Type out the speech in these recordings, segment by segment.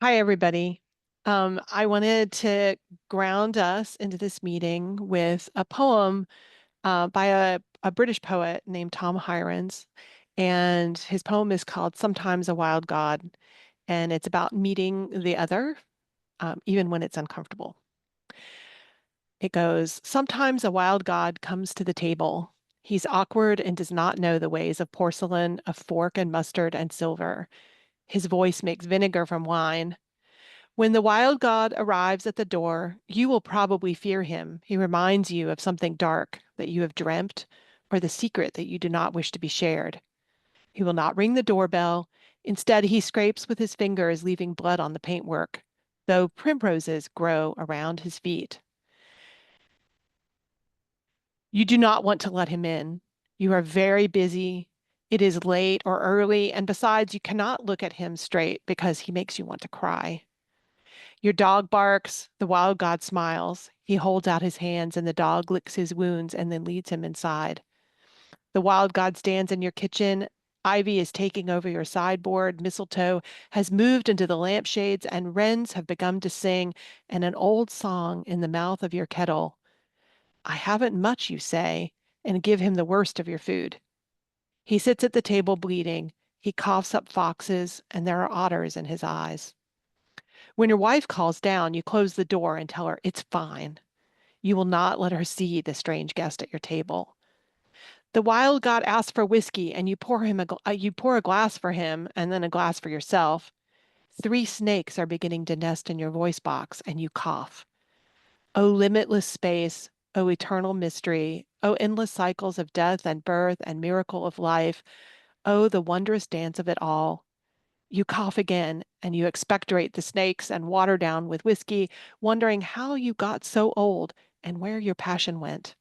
Hi, everybody. I wanted to ground us into this meeting with a poem by a British poet named Tom Hirons. And his poem is called Sometimes a Wild God. And it's about meeting the other, even when it's uncomfortable. It goes, Sometimes a wild god comes to the table. He's awkward and does not know the ways of porcelain, of fork and mustard and silver. His voice makes vinegar from wine. When the wild god arrives at the door, you will probably fear him. He reminds you of something dark that you have dreamt or the secret that you do not wish to be shared. He will not ring the doorbell. Instead, he scrapes with his fingers, leaving blood on the paintwork, though primroses grow around his feet. You do not want to let him in. You are very busy. It is late or early, and besides, you cannot look at him straight because he makes you want to cry. Your dog barks, the wild god smiles. He holds out his hands, and the dog licks his wounds and then leads him inside. The wild god stands in your kitchen. Ivy is taking over your sideboard. Mistletoe has moved into the lampshades, and wrens have begun to sing, and an old song in the mouth of your kettle. I haven't much, you say, and give him the worst of your food. He sits at the table bleeding. He coughs up foxes, and there are otters in his eyes. When your wife calls down, you close the door and tell her it's fine. You will not let her see the strange guest at your table. The wild god asks for whiskey, and you pour a glass for him and then a glass for yourself. Three snakes are beginning to nest in your voice box, and you cough. O limitless space, O eternal mystery, O endless cycles of death and birth and miracle of life, O the wondrous dance of it all. You cough again, and you expectorate the snakes and water down with whiskey, wondering how you got so old and where your passion went.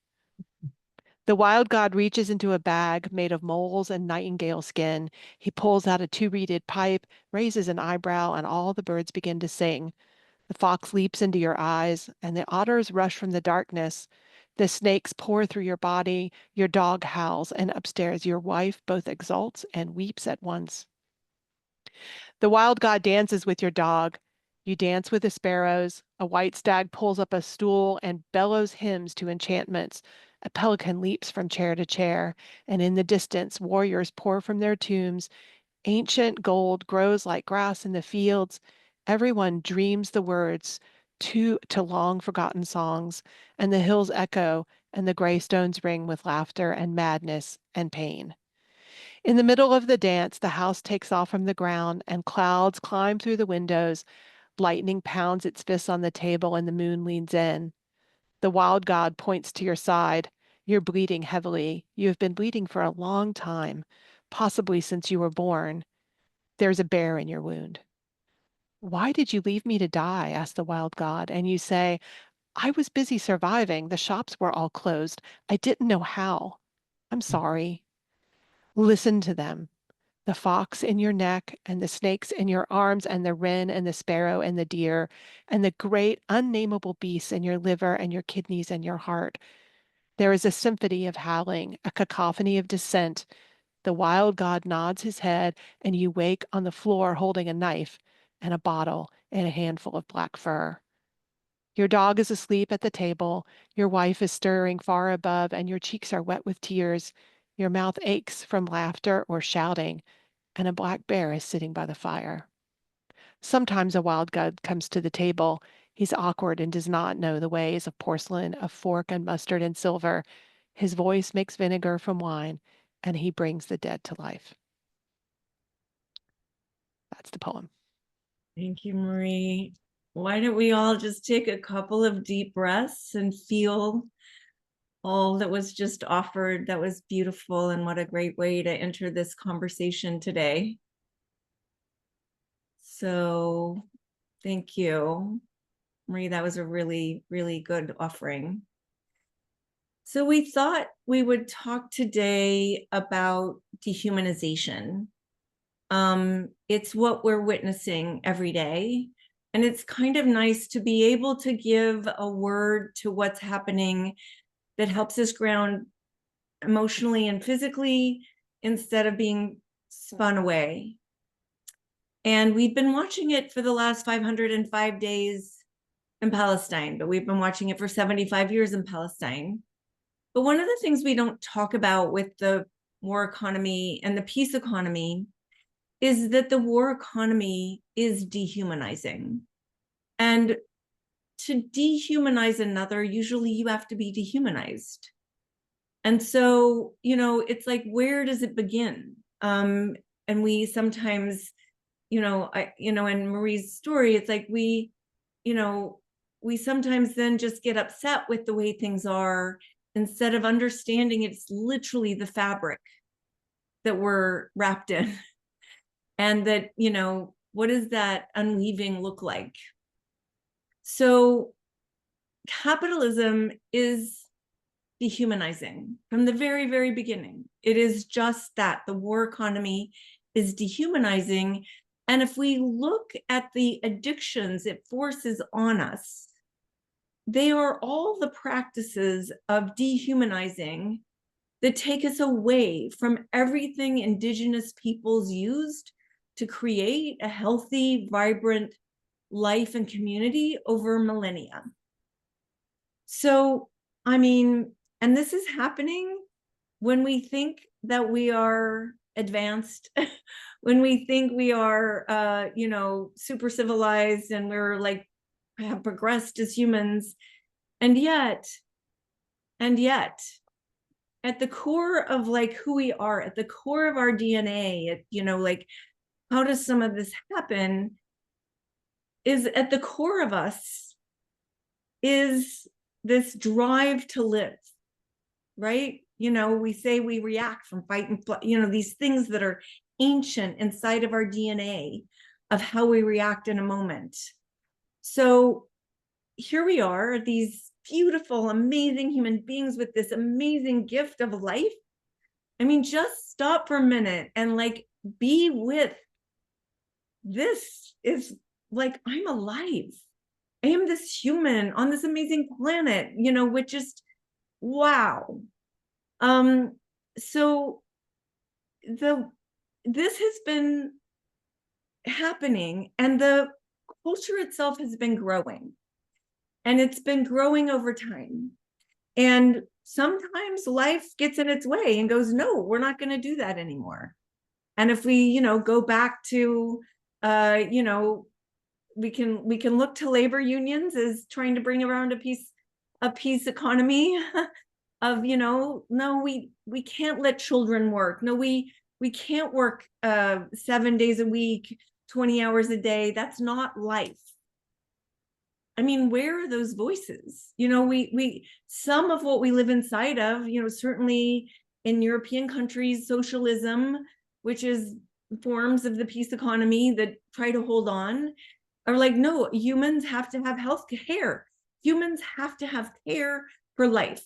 The wild god reaches into a bag made of moles and nightingale skin. He pulls out a two-reeded pipe, raises an eyebrow, and all the birds begin to sing. The fox leaps into your eyes, and the otters rush from the darkness. The snakes pour through your body. Your dog howls, and upstairs your wife both exults and weeps at once. The wild god dances with your dog. You dance with the sparrows. A white stag pulls up a stool and bellows hymns to enchantments. A pelican leaps from chair to chair, and in the distance, warriors pour from their tombs. Ancient gold grows like grass in the fields. Everyone dreams the words to long forgotten songs, and the hills echo, and the gray stones ring with laughter and madness and pain. In the middle of the dance, the house takes off from the ground, and clouds climb through the windows. Lightning pounds its fists on the table, and the moon leans in. The wild god points to your side. You're bleeding heavily. You have been bleeding for a long time, possibly since you were born. There's a bear in your wound. Why did you leave me to die? Asks the wild god. And you say, I was busy surviving. The shops were all closed. I didn't know how. I'm sorry. Listen to them. The fox in your neck, and the snakes in your arms, and the wren, and the sparrow, and the deer, and the great unnameable beasts in your liver, and your kidneys, and your heart. There is a symphony of howling, a cacophony of dissent. The wild god nods his head, and you wake on the floor holding a knife and a bottle and a handful of black fur. Your dog is asleep at the table. Your wife is stirring far above, and your cheeks are wet with tears. Your mouth aches from laughter or shouting, and a black bear is sitting by the fire. Sometimes a wild god comes to the table. He's awkward and does not know the ways of porcelain, of fork and mustard and silver. His voice makes vinegar from wine, and he brings the dead to life. That's the poem. Thank you, Marie. Why don't we all just take a couple of deep breaths and feel all that was just offered? That was beautiful, and what a great way to enter this conversation today. So thank you, Marie. That was a really, really good offering. So we thought we would talk today about dehumanization. It's what we're witnessing every day. And it's kind of nice to be able to give a word to what's happening that helps us ground emotionally and physically instead of being spun away. And we've been watching it for the last 505 days in Palestine, but we've been watching it for 75 years in Palestine. But one of the things we don't talk about with the war economy and the peace economy is that the war economy is dehumanizing. And to dehumanize another, usually you have to be dehumanized. And so, it's like, where does it begin? And we sometimes, in Marie's story, it's like we sometimes then just get upset with the way things are instead of understanding it's literally the fabric that we're wrapped in. And that, what does that unweaving look like? So capitalism is dehumanizing from the very, very beginning. It is just that. The war economy is dehumanizing. And if we look at the addictions it forces on us, they are all the practices of dehumanizing that take us away from everything indigenous peoples used to create a healthy, vibrant life and community over millennia. So, and this is happening when we think that we are advanced, when we think we are, super civilized and we're like, have progressed as humans. And yet, at the core of like who we are, at the core of our DNA, like how does some of this happen, is at the core of us is this drive to live, right? We say we react from fight and flight, these things that are ancient inside of our DNA of how we react in a moment. So here we are, these beautiful, amazing human beings with this amazing gift of life. Just stop for a minute and like be with this. Is like, I'm alive. I am this human on this amazing planet, which just, wow. So this has been happening, and the culture itself has been growing, and it's been growing over time. And sometimes life gets in its way and goes, no, we're not going to do that anymore. And if we, go back to, we can look to labor unions as trying to bring around a peace economy of, no, we can't let children work. No, we can't work 7 days a week, 20 hours a day. That's not life. Where are those voices? We some of what we live inside of, certainly in European countries, socialism, which is forms of the peace economy that try to hold on, are like, no, humans have to have health care. Humans have to have care for life.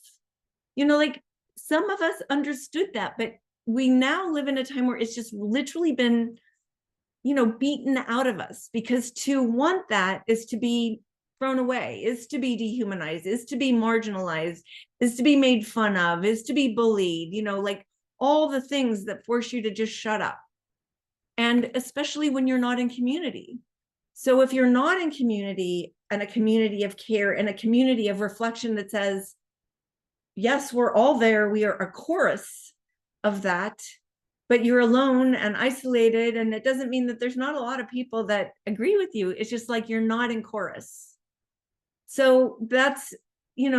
Like some of us understood that, but we now live in a time where it's just literally been, beaten out of us, because to want that is to be thrown away, is to be dehumanized, is to be marginalized, is to be made fun of, is to be bullied, like all the things that force you to just shut up. And especially when you're not in community. So if you're not in community, and a community of care and a community of reflection that says, yes, we're all there, we are a chorus of that, but you're alone and isolated. And it doesn't mean that there's not a lot of people that agree with you. It's just like you're not in chorus. So that's, I'm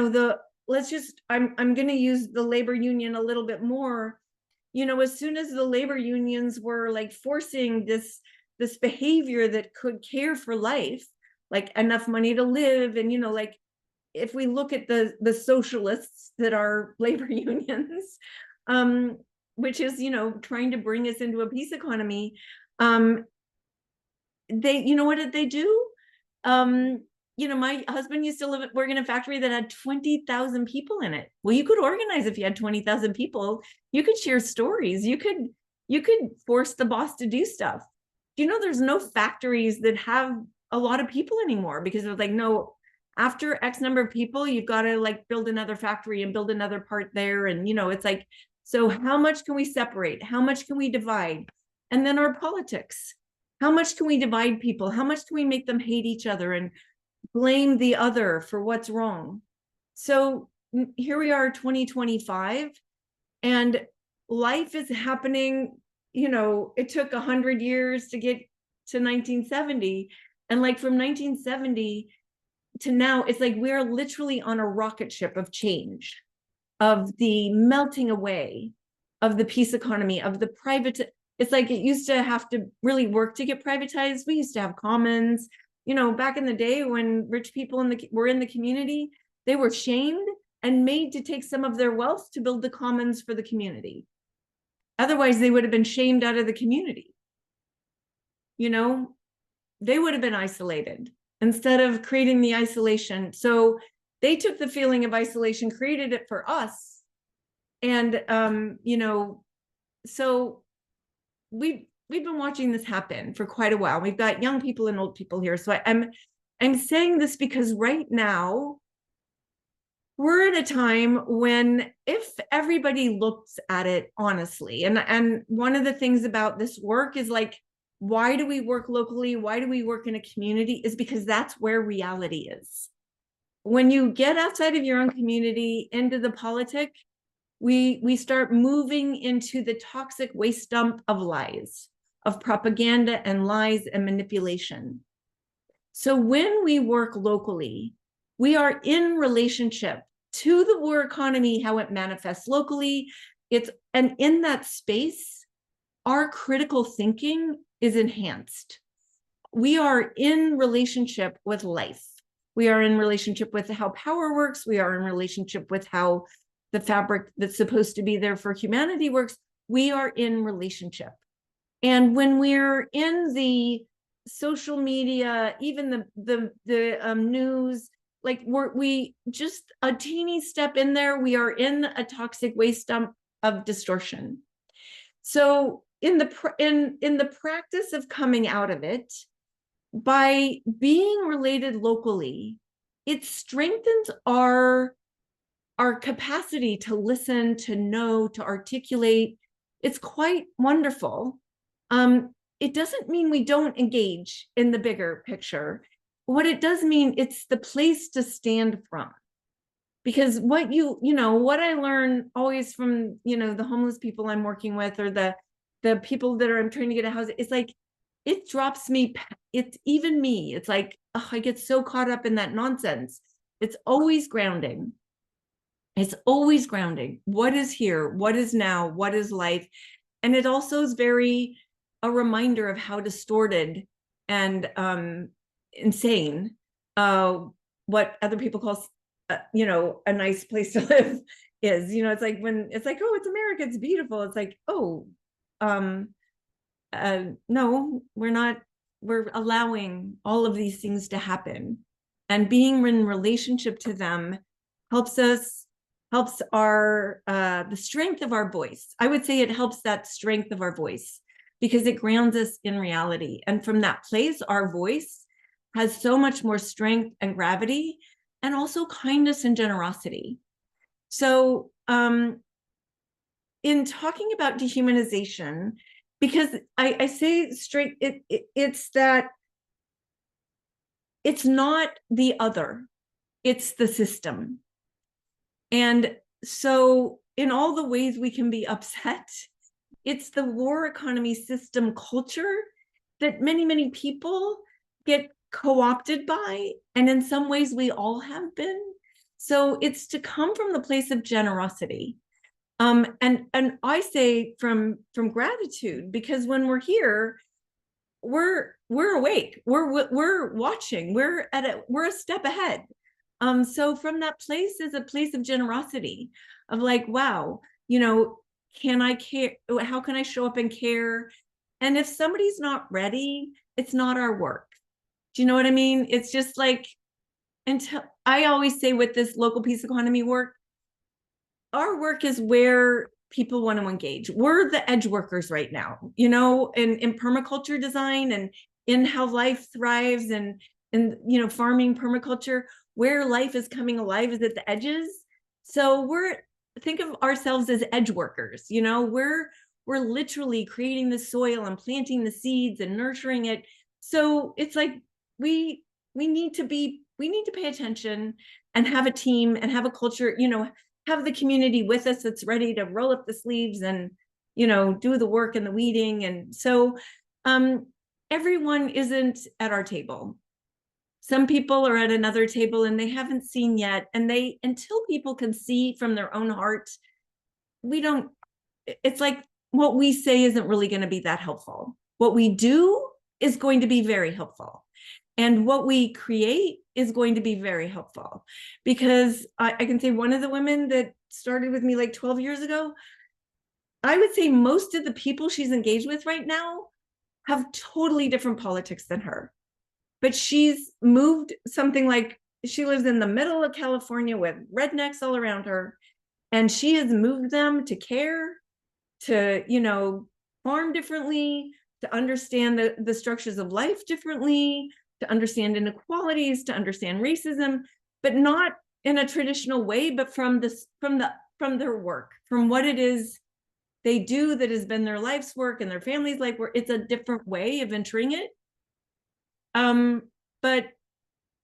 going to use the labor union a little bit more. As soon as the labor unions were like forcing this behavior that could care for life, like enough money to live, and like if we look at the socialists that are labor unions, which is trying to bring us into a peace economy, they, what did they do? My husband used to work in a factory that had 20,000 people in it. Well, you could organize if you had 20,000 people. You could share stories. You could force the boss to do stuff. There's no factories that have a lot of people anymore, because it was like, no, after X number of people, you've got to like build another factory and build another part there. And, it's like, so how much can we separate? How much can we divide? And then our politics. How much can we divide people? How much can we make them hate each other and blame the other for what's wrong? So here we are, 2025, and life is happening. It took 100 years to get to 1970. And like from 1970 to now, it's like we're literally on a rocket ship of change, of the melting away of the peace economy, of the private. It's like it used to have to really work to get privatized. We used to have commons. Back in the day when rich people were in the community, they were shamed and made to take some of their wealth to build the commons for the community. Otherwise, they would have been shamed out of the community. They would have been isolated instead of creating the isolation. So they took the feeling of isolation, created it for us. And, so we've been watching this happen for quite a while. We've got young people and old people here. So I'm saying this because right now we're at a time when, if everybody looks at it honestly, and one of the things about this work is like, why do we work locally? Why do we work in a community? Is because that's where reality is. When you get outside of your own community into the politic, we start moving into the toxic waste dump of lies, of propaganda and lies and manipulation. So when we work locally, we are in relationship to the war economy, how it manifests locally. And in that space, our critical thinking is enhanced. We are in relationship with life. We are in relationship with how power works. We are in relationship with how the fabric that's supposed to be there for humanity works. We are in relationship. And when we're in the social media, even the news, like we just a teeny step in there, we are in a toxic waste dump of distortion. So in the practice of coming out of it, by being related locally, it strengthens our capacity to listen, to know, to articulate. It's quite wonderful. It doesn't mean we don't engage in the bigger picture. What it does mean, it's the place to stand from. Because what I learn always from, the homeless people I'm working with, or the people that I'm trying to get a house, it's like, it drops me. It's even me. It's like, I get so caught up in that nonsense. It's always grounding. It's always grounding. What is here? What is now? What is life? And it also is a reminder of how distorted and insane what other people call, a nice place to live is. It's like when it's like, oh, it's America, it's beautiful. It's like, oh, no, we're not. We're allowing all of these things to happen, and being in relationship to them helps our the strength of our voice. I would say it helps that strength of our voice, because it grounds us in reality. And from that place, our voice has so much more strength and gravity, and also kindness and generosity. So in talking about dehumanization, because I say straight, it's that it's not the other, it's the system. And so in all the ways we can be upset, it's the war economy system culture that many, many people get co-opted by. And in some ways we all have been. So it's to come from the place of generosity. And I say from gratitude, because when we're here, we're awake, we're watching, we're a step ahead. So from that place is a place of generosity, of like, wow, can I care? How can I show up and care? And if somebody's not ready, it's not our work. Do you know what I mean? It's just like, until I always say with this local peace economy work, our work is where people want to engage. We're the edge workers right now, in permaculture design, and in how life thrives, and farming permaculture, where life is coming alive is at the edges. So think of ourselves as edge workers. we're literally creating the soil and planting the seeds and nurturing it. So it's like we need to pay attention and have a team and have a culture, have the community with us that's ready to roll up the sleeves and, do the work and the weeding. And so everyone isn't at our table. Some people are at another table and they haven't seen yet. And until people can see from their own heart, it's like what we say isn't really going to be that helpful. What we do is going to be very helpful. And what we create is going to be very helpful. Because I can say one of the women that started with me like 12 years ago, I would say most of the people she's engaged with right now have totally different politics than her. But she's moved something like, she lives in the middle of California with rednecks all around her. And she has moved them to care, to, farm differently, to understand the structures of life differently, to understand inequalities, to understand racism, but not in a traditional way, but from their work, from what it is they do that has been their life's work and their family's life work. It's a different way of entering it. But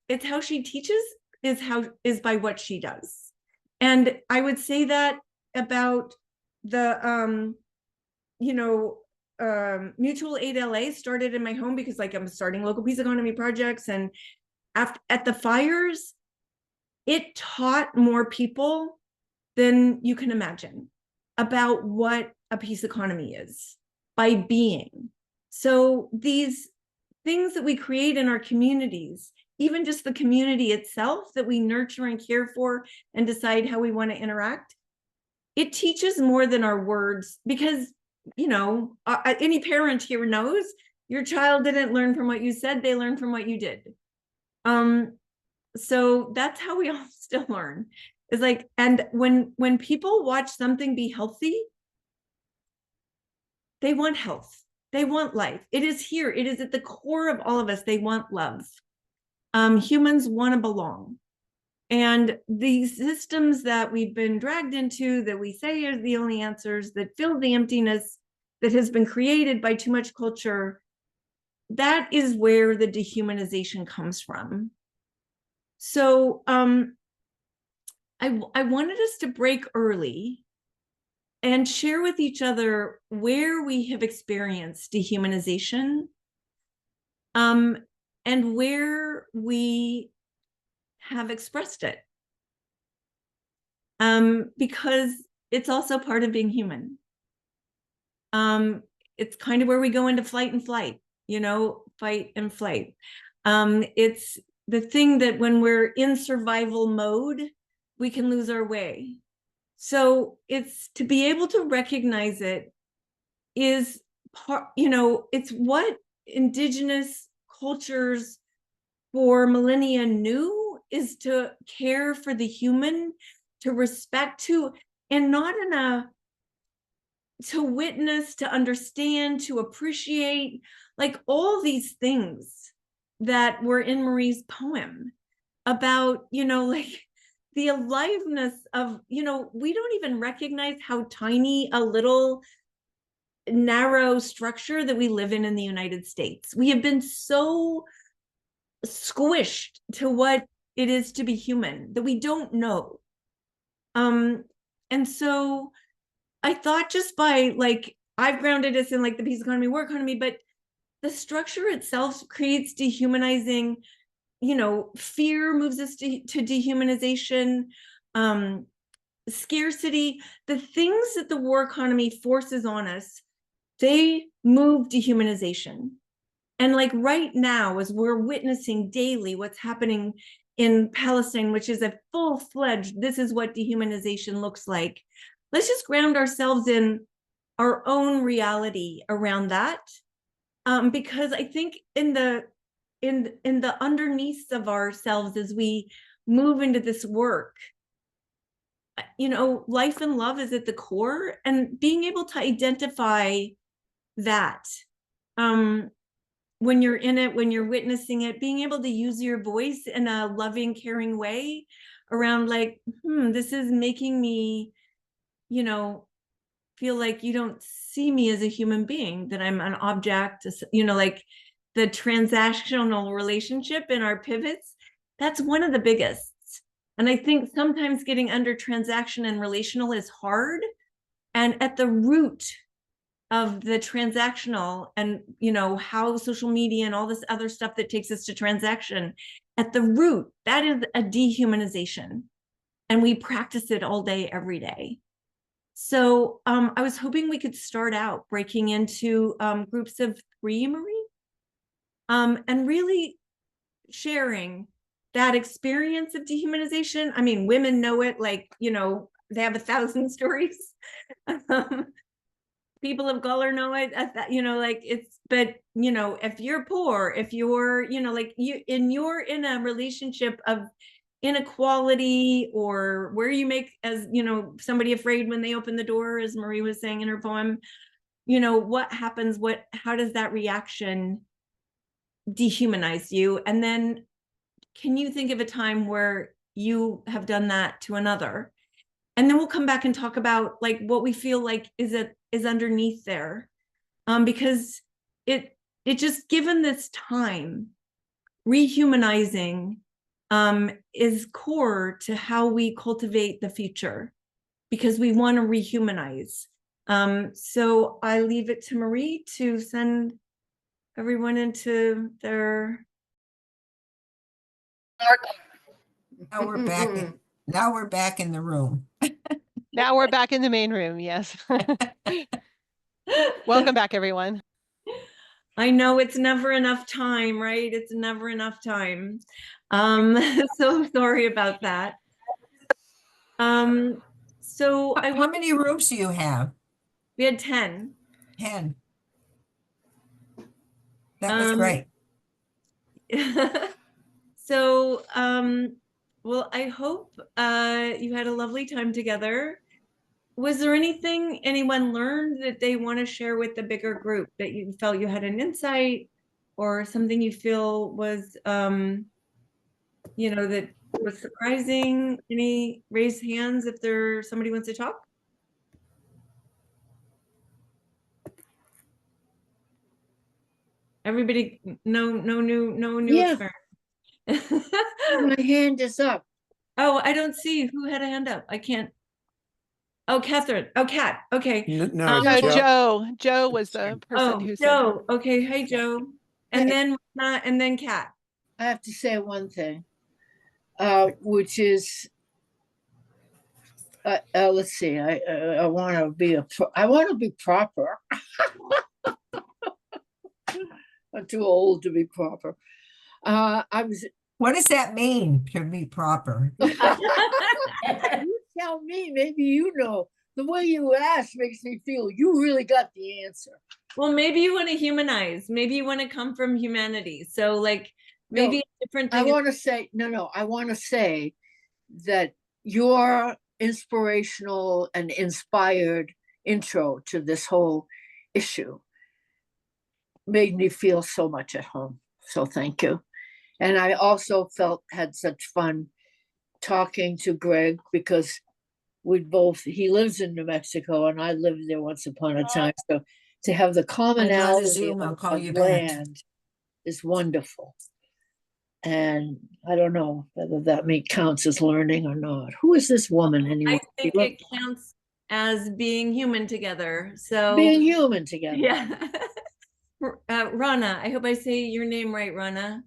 it's how she teaches is by what she does. And I would say that about the mutual aid LA started in my home because like I'm starting local peace economy projects, and at the fires, it taught more people than you can imagine about what a peace economy is by being. So these things that we create in our communities, even just the community itself that we nurture and care for and decide how we want to interact, it teaches more than our words, because any parent here knows your child didn't learn from what you said, they learned from what you did. So that's how we all still learn. It's like, and when people watch something be healthy, they want health, they want life. It is here, it is at the core of all of us. They want love. Humans want to belong. And these systems that we've been dragged into, that we say are the only answers, that fill the emptiness that has been created by too much culture, that is where the dehumanization comes from. So I wanted us to break early and share with each other where we have experienced dehumanization, and where we have expressed it, because it's also part of being human. It's kind of where we go into fight and flight, fight and flight. It's the thing that when we're in survival mode, we can lose our way. So it's to be able to recognize it is part, it's what indigenous cultures for millennia knew, is to care for the human, to respect, and not to witness, to understand, to appreciate, like all these things that were in Marie's poem about, like the aliveness of, we don't even recognize how tiny a little narrow structure that we live in the United States. We have been so squished to what it is to be human that we don't know. And so I thought, just by I've grounded us in the peace economy, war economy, but the structure itself creates dehumanizing, fear moves us to dehumanization, scarcity, the things that the war economy forces on us, they move dehumanization. And right now, as we're witnessing daily what's happening in Palestine, which is a full-fledged, this is what dehumanization looks like. Let's just ground ourselves in our own reality around that. Because I think in the underneath of ourselves, as we move into this work, life and love is at the core, and being able to identify that, when you're in it, when you're witnessing it, being able to use your voice in a loving, caring way around this is making me, feel like you don't see me as a human being, that I'm an object, like the transactional relationship in our pivots, that's one of the biggest. And I think sometimes getting under transaction and relational is hard. And at the root of the transactional and, how social media and all this other stuff that takes us to transaction, at the root, that is a dehumanization. And we practice it all day, every day. So I was hoping we could start out breaking into groups of 3, Marie, and really sharing that experience of dehumanization. I mean, women know it, like, they have 1,000 stories. People of color know it, like it's, but, if you're poor, if you're, like you're in a relationship of inequality, or where you make, as somebody afraid when they open the door, as Marie was saying in her poem, what happens, how does that reaction dehumanize you? And then can you think of a time where you have done that to another? And then we'll come back and talk about like what we feel like is underneath there, because it just, given this time, rehumanizing is core to how we cultivate the future, because we want to rehumanize. So I leave it to Marie to send everyone into their. Now we're back. Now we're back in the room. Now we're back in the main room. Yes. Welcome back, everyone. I know it's never enough time, right? It's never enough time. So sorry about that. So How many rooms do you have? We had 10. 10. That was great. So, well, I hope you had a lovely time together. Was there anything anyone learned that they want to share with the bigger group, that you felt you had an insight, or something you feel was, that was surprising? Any raised hands if somebody wants to talk? Everybody, no new Yeah. experience. My hand is up. Oh, I don't see who had a hand up. I can't. Oh, Catherine. Oh, Kat. Okay. No, Joe was the person who said. Joe. Okay. Hey, Joe. And then Kat. I have to say one thing, which is, let's see. I want to be proper. I'm too old to be proper. What does that mean, to be proper? You tell me. Maybe you know. The way you ask makes me feel you really got the answer. Well, maybe you want to humanize. Maybe you want to come from humanity. So, like, maybe a different thing. I want to say I want to say that your inspirational and inspired intro to this whole issue made me feel so much at home. So thank you. And I also had such fun talking to Greg, because he lives in New Mexico and I lived there once upon a time. So to have the commonality Zoom, I'll call you of back. land is wonderful. And I don't know whether that counts as learning or not. Who is this woman anyway? I think it counts as being human together. So being human together. Yeah. Rana, I hope I say your name right, Rana.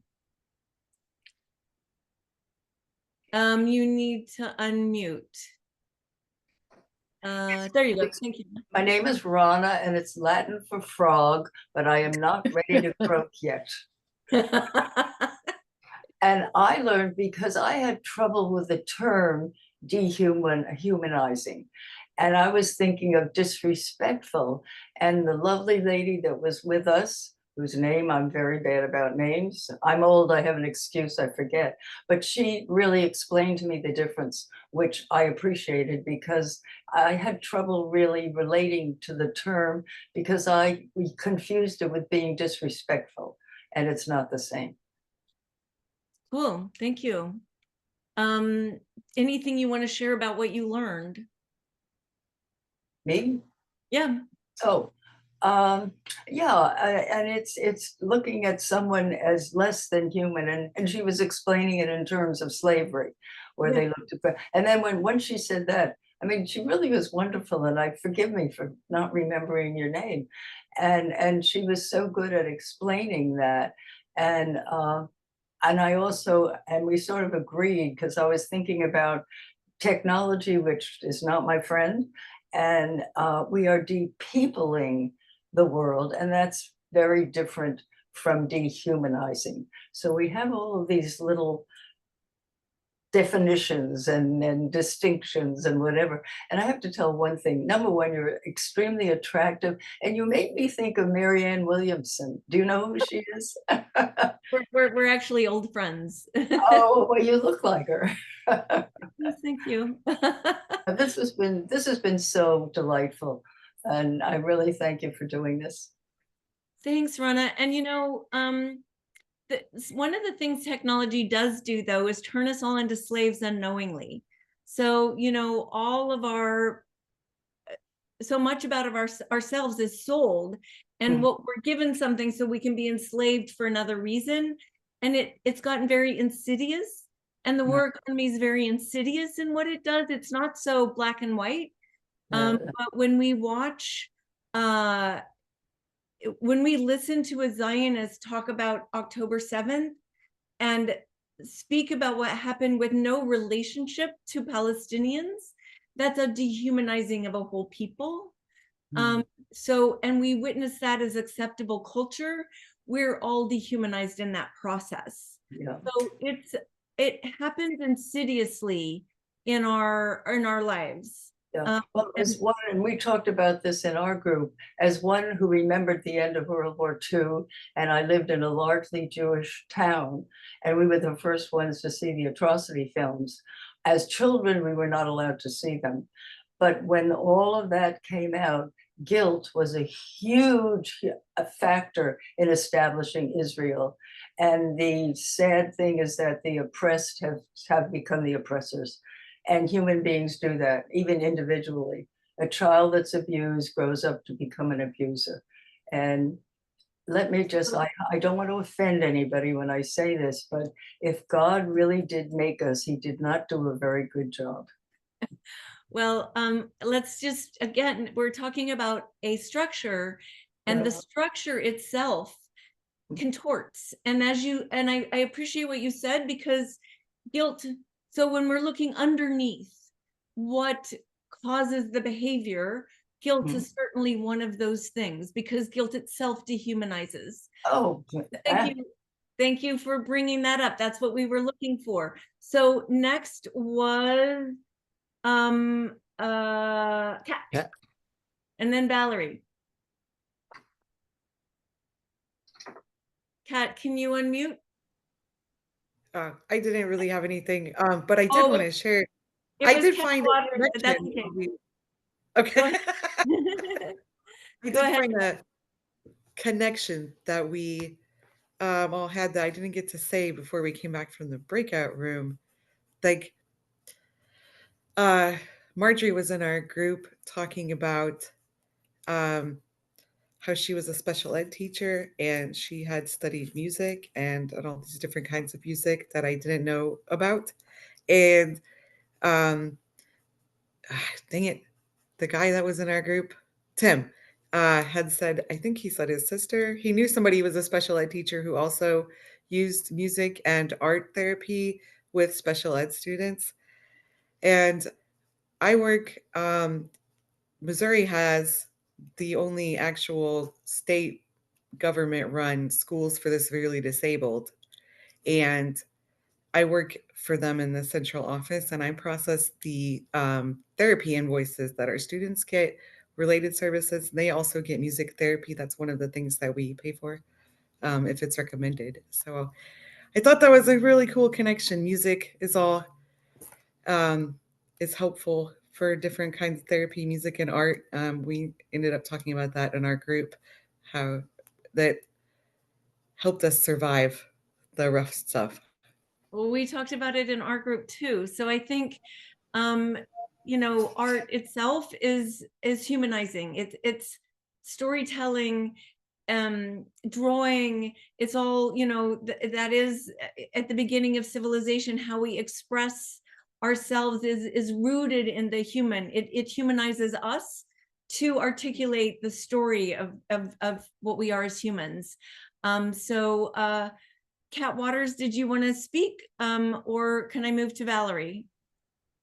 You need to unmute. There you go. Thank you. My name is Rana, and it's Latin for frog, but I am not ready to croak yet. And I learned, because I had trouble with the term dehumanizing. And I was thinking of disrespectful. And the lovely lady that was with us, whose name I'm very bad about names. I'm old, I have an excuse, I forget. But she really explained to me the difference, which I appreciated, because I had trouble really relating to the term, because we confused it with being disrespectful, and it's not the same. Cool, thank you. Anything you want to share about what you learned? Me? Yeah. Oh, yeah, and it's looking at someone as less than human, and she was explaining it in terms of slavery, where Yeah. they looked at, and then when she said that, I mean, she really was wonderful, and I forgive me for not remembering your name, and she was so good at explaining that, and I also, and we sort of agreed because I was thinking about technology, which is not my friend, and we are depeopling the world, and that's very different from dehumanizing. So we have all of these little definitions and distinctions and whatever. And I have to tell one thing. Number one, you're extremely attractive, and you make me think of Marianne Williamson. Do you know who she is? We're actually old friends. Oh, well, you look like her. Yes, thank you. This has been so delightful, and I really thank you for doing this. Thanks, Rana. And one of the things technology does do, though, is turn us all into slaves unknowingly. So, all of so much about ourselves is sold, and what we're given something so we can be enslaved for another reason. And it's gotten very insidious. And the war economy is very insidious in what it does. It's not so black and white. But when we watch, when we listen to a Zionist talk about October 7th and speak about what happened with no relationship to Palestinians, that's a dehumanizing of a whole people. And we witness that as acceptable culture. We're all dehumanized in that process. Yeah. So it happens insidiously in our lives. Yeah. Well, as one, and we talked about this in our group, as one who remembered the end of World War II, and I lived in a largely Jewish town, and we were the first ones to see the atrocity films. As children, we were not allowed to see them. But when all of that came out, guilt was a huge factor in establishing Israel. And the sad thing is that the oppressed have become the oppressors. And human beings do that, even individually. A child that's abused grows up to become an abuser. And let me just, I don't want to offend anybody when I say this, but if God really did make us, he did not do a very good job. Well, let's just, again, we're talking about a structure, and the structure itself contorts. And I appreciate what you said, because guilt, so when we're looking underneath what causes the behavior, guilt is certainly one of those things, because guilt itself dehumanizes. Oh, Thank you for bringing that up. That's what we were looking for. So next was Kat. And then Valerie. Kat, can you unmute? I didn't really have anything, but I did want to share. I did find but that's okay. Okay. I did find a connection that we all had that I didn't get to say before we came back from the breakout room. Like, Marjorie was in our group talking about how she was a special ed teacher and she had studied music and all these different kinds of music that I didn't know about. And dang it, the guy that was in our group, Tim, had said, I think he said his sister, he knew somebody who was a special ed teacher who also used music and art therapy with special ed students. And I work, Missouri has the only actual state government run schools for the severely disabled. And I work for them in the central office, and I process the therapy invoices that our students get, related services. They also get music therapy. That's one of the things that we pay for if it's recommended. So I thought that was a really cool connection. Music is all is helpful for different kinds of therapy, music and art. We ended up talking about that in our group, how that helped us survive the rough stuff. Well, we talked about it in our group too. So I think you know, art itself is humanizing. It's storytelling, drawing. It's all, you know, that is at the beginning of civilization. How we express ourselves is rooted in the human. It humanizes us to articulate the story of what we are as humans. Kat Waters, did you want to speak, or can I move to Valerie?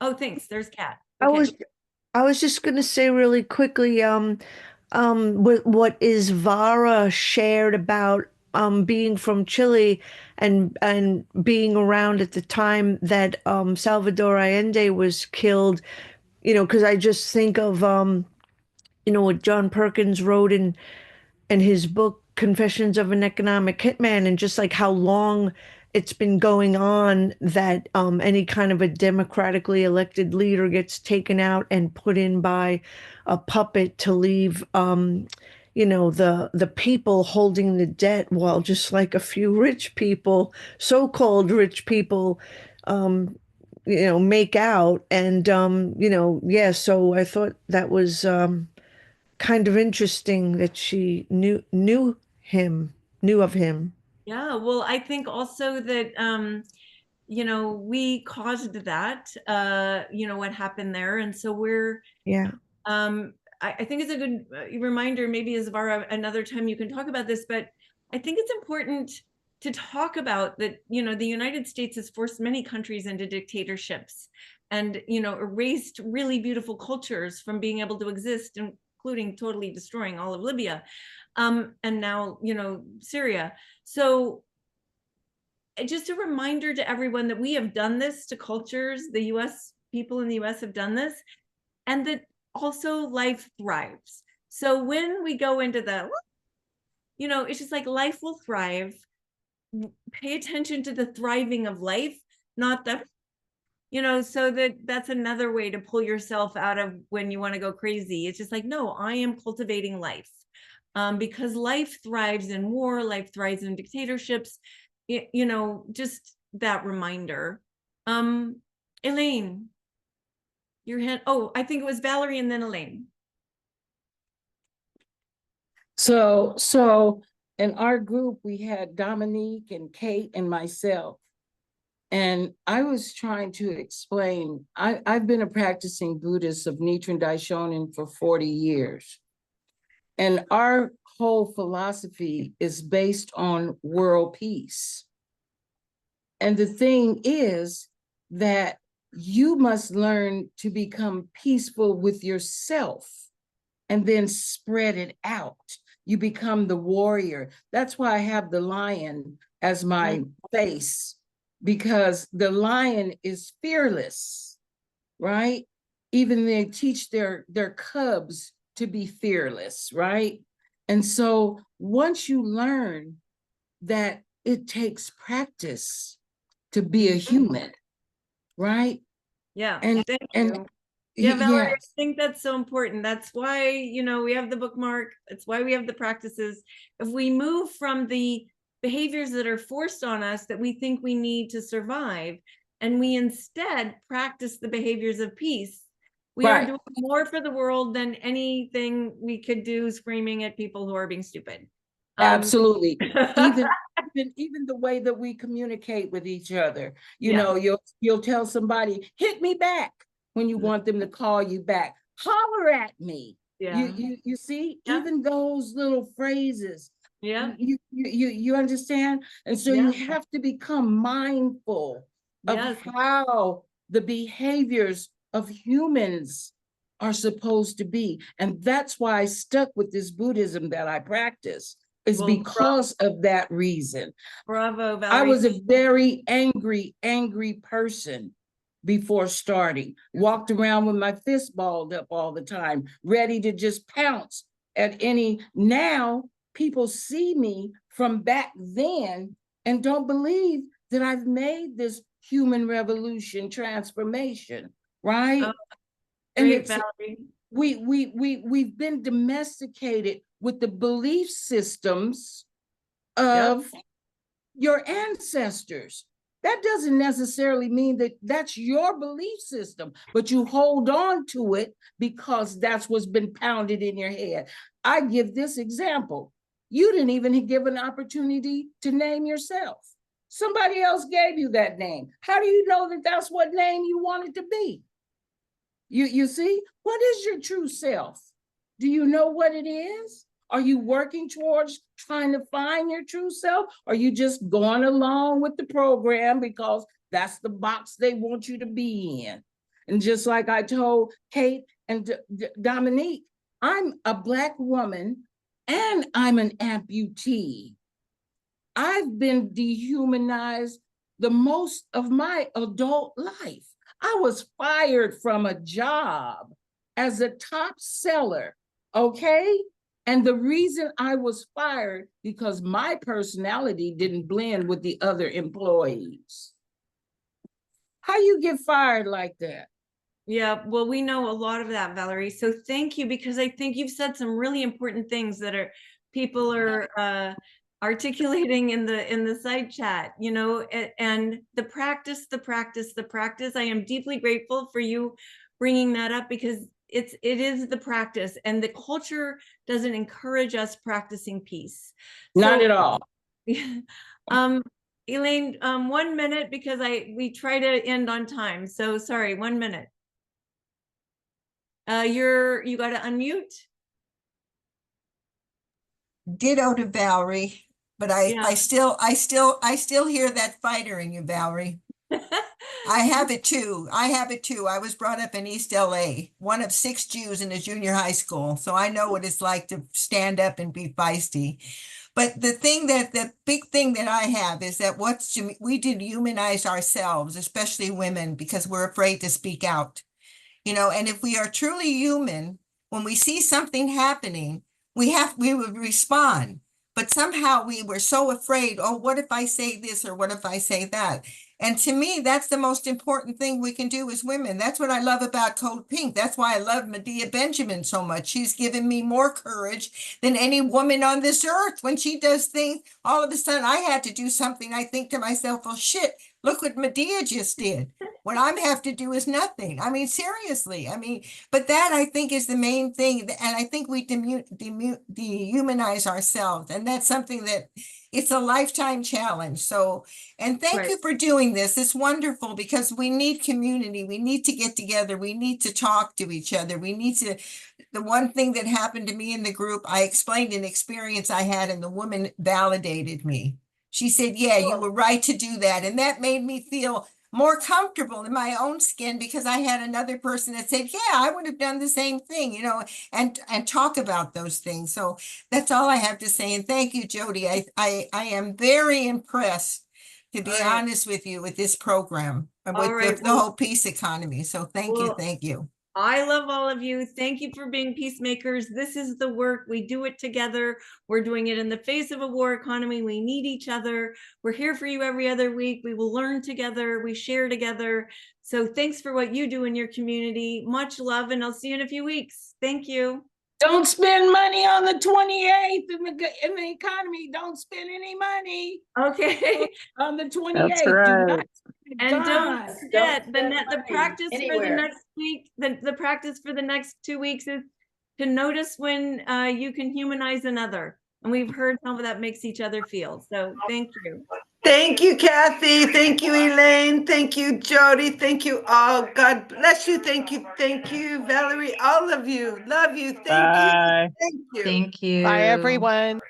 Oh, thanks. There's Kat. I Okay. was just gonna say really quickly, what is Vara shared about being from Chile and being around at the time that Salvador Allende was killed, you know, because I just think of you know, what John Perkins wrote in his book Confessions of an Economic Hitman, and just like how long it's been going on that any kind of a democratically elected leader gets taken out and put in by a puppet to leave you know, the people holding the debt, while just like a few rich people, so-called rich people, you know, make out. And you know, yeah, so I thought that was kind of interesting that she knew of him. Yeah, well, I think also that you know, we caused that, you know, what happened there. And so we're Yeah. I think it's a good reminder, maybe as Vara, another time you can talk about this, but I think it's important to talk about that, you know, the United States has forced many countries into dictatorships and, you know, erased really beautiful cultures from being able to exist, including totally destroying all of Libya. And now, you know, Syria. So just a reminder to everyone that we have done this to cultures. The US people in the US have done this, and that also life thrives. So when we go into the, you know, it's just like life will thrive. Pay attention to the thriving of life, not the, you know, so that's another way to pull yourself out of when you want to go crazy. It's just like, no, I am cultivating life, because life thrives in war, life thrives in dictatorships, you know, just that reminder. Elaine, your hand. Oh, I think it was Valerie and then Elaine. So in our group, we had Dominique and Kate and myself. And I was trying to explain, I've been a practicing Buddhist of Nichiren Daishonin for 40 years. And our whole philosophy is based on world peace. And the thing is that you must learn to become peaceful with yourself and then spread it out. You become the warrior. That's why I have the lion as my face, because the lion is fearless, right? Even they teach their cubs to be fearless, right? And so once you learn that it takes practice to be a human, right? Yeah, And thank and you. Yeah, Valerie, yes. I think that's so important. That's why, you know, we have the bookmark. That's why we have the practices. If we move from the behaviors that are forced on us that we think we need to survive, and we instead practice the behaviors of peace, we are Right. doing more for the world than anything we could do screaming at people who are being stupid. Absolutely. Even the way that we communicate with each other. You Yeah. know, you'll tell somebody, hit me back when you want them to call you back. Holler at me. Yeah. You see, Yeah. even those little phrases. Yeah. You understand? And so Yeah. you have to become mindful of Yes. how the behaviors of humans are supposed to be. And that's why I stuck with this Buddhism that I practice. Is Well, because of that reason. Bravo, Valerie. I was a very angry person before starting. Walked around with my fist balled up all the time, ready to just pounce at any. Now people see me from back then and don't believe that I've made this human revolution transformation, right? Oh, and great, it's Valerie. we've been domesticated with the belief systems Yep. of your ancestors. That doesn't necessarily mean that that's your belief system, but you hold on to it because that's what's been pounded in your head. I give this example. You didn't even give an opportunity to name yourself. Somebody else gave you that name. How do you know that that's what name you wanted to be? You see, what is your true self? Do you know what it is? Are you working towards trying to find your true self? Or are you just going along with the program because that's the box they want you to be in? And just like I told Kate and Dominique, I'm a Black woman and I'm an amputee. I've been dehumanized the most of my adult life. I was fired from a job as a top seller, okay? And the reason I was fired because my personality didn't blend with the other employees. How you get fired like that? Yeah, well, we know a lot of that, Valerie. So thank you, because I think you've said some really important things that are people are articulating in the side chat, you know, and the practice. I am deeply grateful for you bringing that up, because it is the practice, and the culture doesn't encourage us practicing peace. Not at all. Elaine, 1 minute, because we try to end on time. So sorry, 1 minute. You got to unmute. Ditto to Valerie, but I still hear that fighter in you, Valerie. I have it too. I was brought up in East LA, one of 6 Jews in a junior high school. So I know what it's like to stand up and be feisty. But the big thing that I have is that we dehumanize ourselves, especially women, because we're afraid to speak out. You know, and if we are truly human, when we see something happening, we would respond. But somehow we were so afraid, oh, what if I say this or what if I say that? And to me, that's the most important thing we can do as women. That's what I love about CODEPINK. That's why I love Medea Benjamin so much. She's given me more courage than any woman on this earth. When she does things, all of a sudden I had to do something. I think to myself, well, shit, look what Medea just did. What I have to do is nothing. I mean, seriously. I mean, but that I think is the main thing. And I think we dehumanize ourselves. And that's something that it's a lifetime challenge. So, and thank you for doing this. It's wonderful because we need community. We need to get together. We need to talk to each other. The one thing that happened to me in the group, I explained an experience I had and the woman validated me. She said, yeah, you were right to do that. And that made me feel more comfortable in my own skin, because I had another person that said, yeah, I would have done the same thing, you know, and talk about those things. So that's all I have to say. And thank you, Jody. I am very impressed, to be honest with you, with this program, with the whole peace economy. So thank you. I love all of you. Thank you for being peacemakers. This is the work. We do it together. We're doing it in the face of a war economy. We need each other. We're here for you every other week. We will learn together. We share together. So thanks for what you do in your community. Much love, and I'll see you in a few weeks. Thank you. Don't spend money on the 28th in the economy. Don't spend any money. Okay. On the 28th. That's right. And don't forget the practice anywhere. for the next week. The practice for the next 2 weeks is to notice when you can humanize another. And we've heard how that makes each other feel. So thank you. Thank you, Kathy. Thank you, Elaine. Thank you, Jody. Thank you all. God bless you. Thank you, Valerie. All of you. Love you. Thank you. Bye. Thank you. Thank you. Bye, everyone.